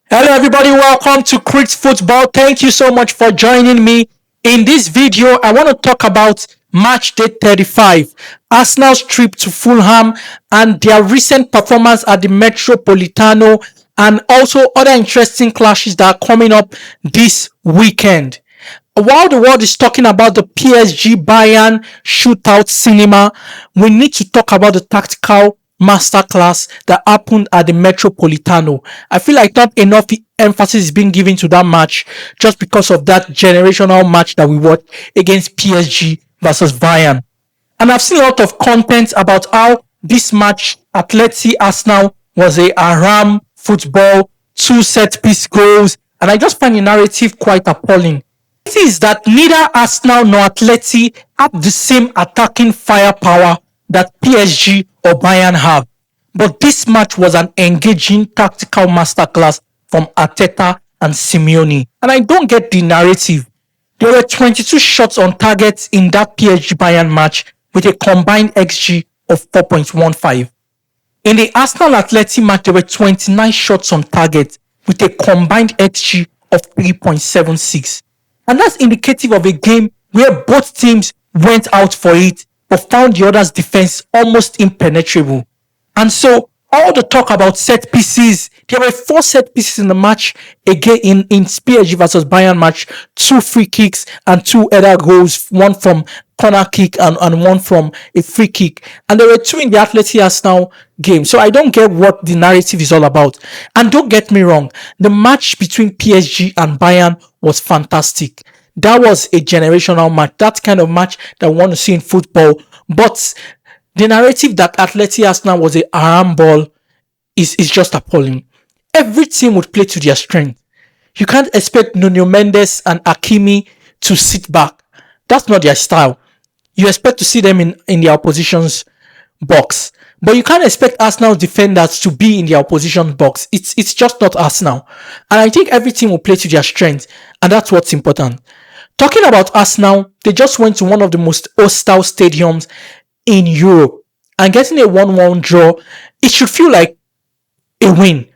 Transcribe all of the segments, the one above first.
Hello, everybody. Welcome to Kreets Football. Thank you so much for joining me. In this video, I want to talk about Matchday 35, Arsenal's trip to Fulham, and their recent performance at the Metropolitano, and also other interesting clashes that are coming up this weekend. While the world is talking about the PSG Bayern shootout cinema, we need to talk about the tactical masterclass that happened at the Metropolitano. I feel like not enough emphasis is being given to that match just because of that generational match that we watched against PSG versus Bayern. And I've seen a lot of content about how this match, Atleti Arsenal, was a Aram football, two set piece goals, and I just find the narrative quite appalling. It is that neither Arsenal nor Atleti have the same attacking firepower that PSG or Bayern have. But this match was an engaging tactical masterclass from Arteta and Simeone. And I don't get the narrative. There were 22 shots on target in that PSG Bayern match with a combined XG of 4.15. In the Arsenal Atleti match, there were 29 shots on target with a combined XG of 3.76. And that's indicative of a game where both teams went out for it but found the other's defense almost impenetrable. And so all the talk about set pieces, there were 4 set pieces in the match again in PSG versus Bayern match, 2 free kicks and 2 other goals, one from corner kick and one from a free kick. And there were 2 in the Atleti Arsenal game. So I don't get what the narrative is all about. And don't get me wrong, the match between PSG and Bayern was fantastic. That was a generational match. That kind of match that we want to see in football. But the narrative that Atleti Arsenal was a Aram ball is just appalling. Every team would play to their strength. You can't expect Nuno Mendes and Hakimi to sit back. That's not their style. You expect to see them in the opposition's box. But you can't expect Arsenal's defenders to be in the opposition box. It's just not Arsenal. And I think every team will play to their strength. And that's what's important. Talking about Arsenal, they just went to one of the most hostile stadiums in Europe. And getting a 1-1 draw, it should feel like a win.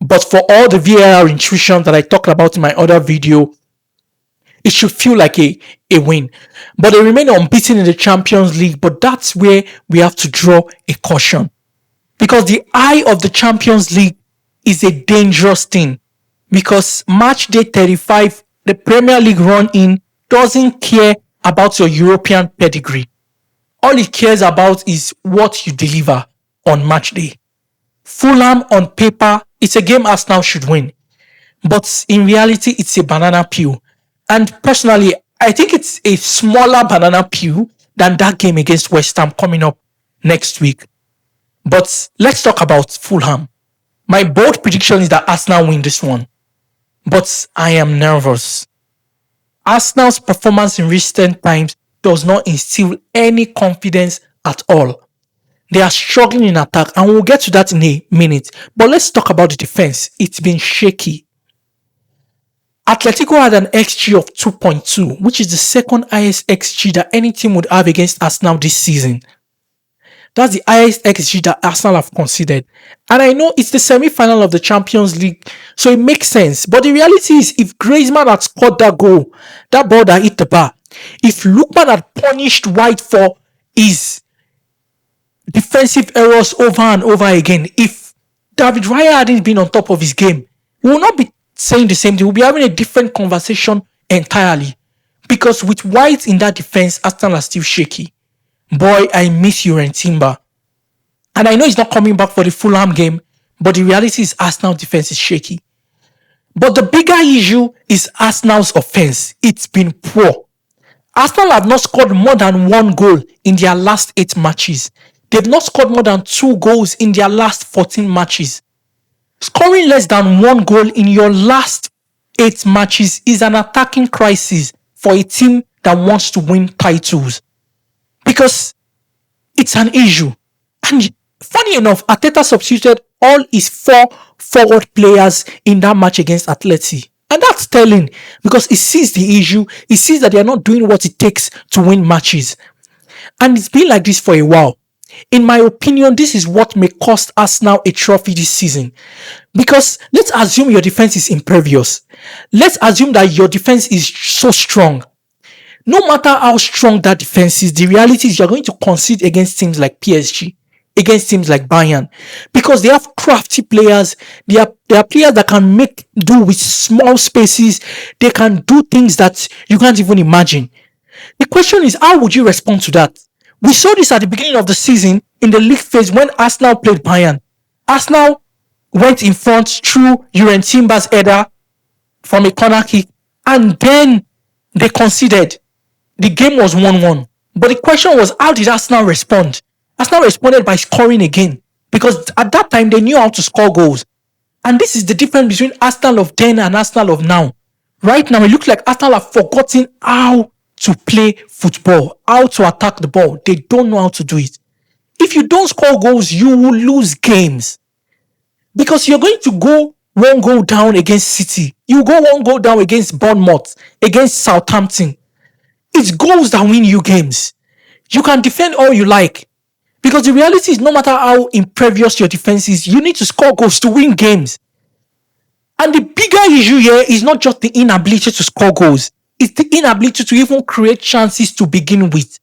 But for all the VAR intrusion that I talked about in my other video, it should feel like a win. But they remain unbeaten in the Champions League. But that's where we have to draw a caution. Because the eye of the Champions League is a dangerous thing. Because Matchday 35, the Premier League run-in, doesn't care about your European pedigree. All it cares about is what you deliver on match day. Fulham on paper, it's a game Arsenal should win. But in reality, it's a banana peel. And personally, I think it's a smaller banana peel than that game against West Ham coming up next week. But let's talk about Fulham. My bold prediction is that Arsenal win this one. But I am nervous. Arsenal's performance in recent times does not instill any confidence at all. They are struggling in attack, and we'll get to that in a minute. But let's talk about the defense. It's been shaky. Atletico had an XG of 2.2, which is the second highest XG that any team would have against Arsenal this season. That's the highest XG that Arsenal have considered. And I know it's the semi-final of the Champions League, so it makes sense. But the reality is, if Griezmann had scored that goal, that ball that hit the bar, if Lookman had punished White for his defensive errors over and over again, if David Raya hadn't been on top of his game, we will not be saying the same thing. We'll be having a different conversation entirely. Because with White in that defense, Arsenal are still shaky. Boy, I miss Uren Timber. And I know he's not coming back for the Fulham game, but the reality is Arsenal defense is shaky. But the bigger issue is Arsenal's offense. It's been poor. Arsenal have not scored more than 1 goal in their last 8 matches. They've not scored more than 2 goals in their last 14 matches. Scoring less than 1 goal in your last 8 matches is an attacking crisis for a team that wants to win titles. Because it's an issue. And funny enough, Arteta substituted all his 4 forward players in that match against Atleti. And that's telling, because he sees the issue. He sees that they are not doing what it takes to win matches. And it's been like this for a while. In my opinion, this is what may cost Arsenal a trophy this season. Because let's assume your defense is impervious. Let's assume that your defense is so strong. No matter how strong that defense is, the reality is you're going to concede against teams like PSG, against teams like Bayern, because they have crafty players. They are players that can make do with small spaces. They can do things that you can't even imagine. The question is, how would you respond to that? We saw this at the beginning of the season in the league phase when Arsenal played Bayern. Arsenal went in front through Uren Timber's header from a corner kick, and then they conceded. The game was 1-1. But the question was, how did Arsenal respond? Arsenal responded by scoring again, because at that time they knew how to score goals. And this is the difference between Arsenal of then and Arsenal of now. Right now, it looks like Arsenal have forgotten how to play football, how to attack the ball. They don't know how to do it. If you don't score goals, you will lose games. Because you're going to go one goal down against City. You go one goal down against Bournemouth, against Southampton. It's goals that win you games. You can defend all you like. Because the reality is, no matter how impervious your defense is, you need to score goals to win games. And the bigger issue here is not just the inability to score goals. It's the inability to even create chances to begin with.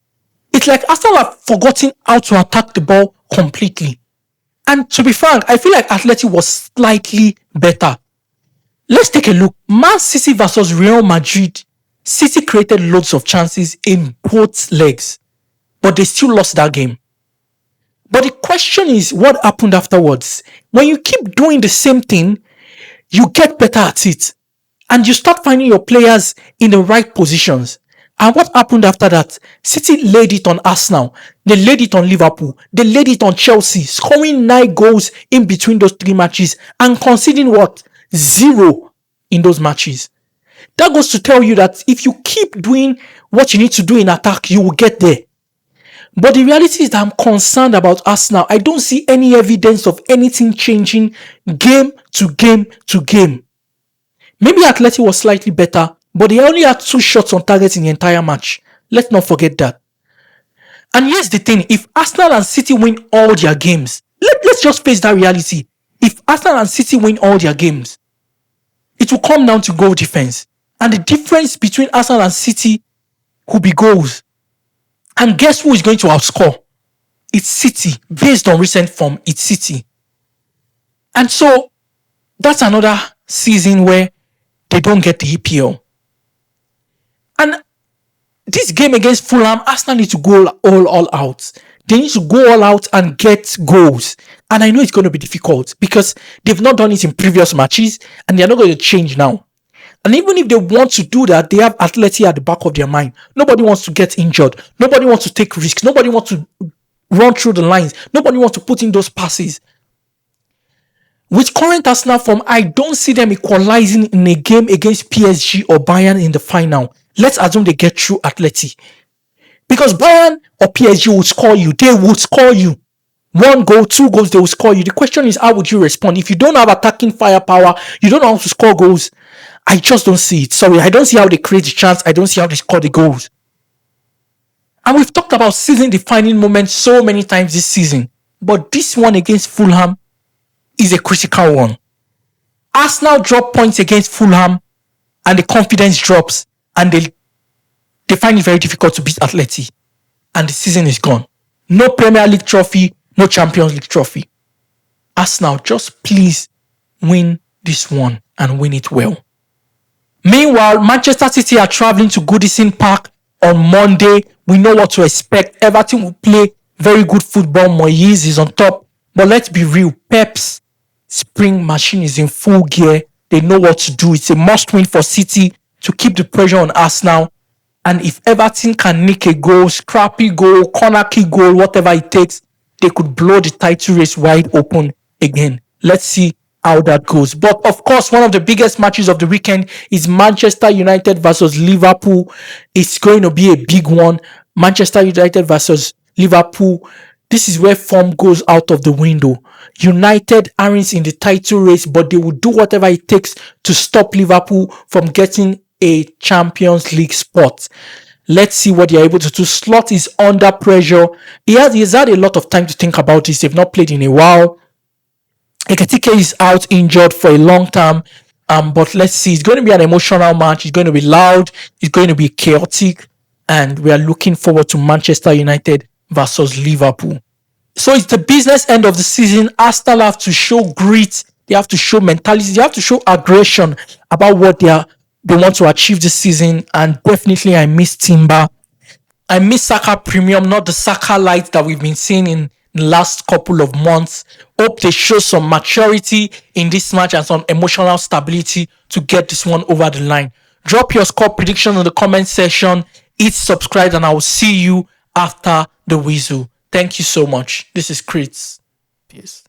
It's like Arsenal have forgotten how to attack the ball completely. And to be frank, I feel like Atleti was slightly better. Let's take a look. Man City versus Real Madrid. City created loads of chances in both legs, but they still lost that game. But the question is, what happened afterwards? When you keep doing the same thing, you get better at it. And you start finding your players in the right positions. And what happened after that? City laid it on Arsenal. They laid it on Liverpool. They laid it on Chelsea, scoring 9 goals in between those 3 matches and conceding what? 0 in those matches. That goes to tell you that if you keep doing what you need to do in attack, you will get there. But the reality is that I'm concerned about Arsenal. I don't see any evidence of anything changing game to game to game. Maybe Atleti was slightly better, but they only had 2 shots on target in the entire match. Let's not forget that. And here's the thing. If Arsenal and City win all their games, let's just face that reality. If Arsenal and City win all their games, it will come down to goal defense. And the difference between Arsenal and City will be goals. And guess who is going to outscore? It's City. Based on recent form, it's City. And so, that's another season where they don't get the EPL. And this game against Fulham, Arsenal need to go all out. They need to go all out and get goals. And I know it's going to be difficult because they've not done it in previous matches and they're not going to change now. And even if they want to do that, they have Atleti at the back of their mind. Nobody wants to get injured. Nobody wants to take risks. Nobody wants to run through the lines. Nobody wants to put in those passes. With current Arsenal form, I don't see them equalizing in a game against PSG or Bayern in the final. Let's assume they get through Atleti. Because Bayern or PSG will score you. They will score you. 1 goal, 2 goals, they will score you. The question is, how would you respond? If you don't have attacking firepower, you don't know how to score goals. I just don't see it. Sorry, I don't see how they create the chance. I don't see how they score the goals. And we've talked about season-defining moments so many times this season. But this one against Fulham is a critical one. Arsenal drop points against Fulham and the confidence drops and they find it very difficult to beat Atleti. And the season is gone. No Premier League trophy, no Champions League trophy. Arsenal, just please win this one and win it well. Meanwhile, Manchester City are traveling to Goodison Park on Monday. We know what to expect. Everton will play very good football. Moyes is on top. But let's be real. Pep's spring machine is in full gear. They know what to do. It's a must-win for City to keep the pressure on Arsenal. And if Everton can nick a goal, scrappy goal, corner kick goal, whatever it takes, they could blow the title race wide open again. Let's see how that goes. But of course, one of the biggest matches of the weekend is Manchester United versus Liverpool. It's going to be a big one. Manchester United versus Liverpool. This is where form goes out of the window. United aren't in the title race, but they will do whatever it takes to stop Liverpool from getting a Champions League spot. Let's see what they're able to do. Slot is under pressure. He's had a lot of time to think about this. They've not played in a while. Eketike is out injured for a long time. But let's see. It's going to be an emotional match. It's going to be loud. It's going to be chaotic. And we are looking forward to Manchester United versus Liverpool. So it's the business end of the season. Arsenal have to show grit. They have to show mentality. They have to show aggression about what they want to achieve this season. And definitely, I miss Timber. I miss Saka Premium, not the Saka Light that we've been seeing in the last couple of months. Hope they show some maturity in this match and some emotional stability to get this one over the line. Drop your score prediction in the comment section. Hit subscribe, and I will see you after the whistle. Thank you so much. This is Kreets. Peace.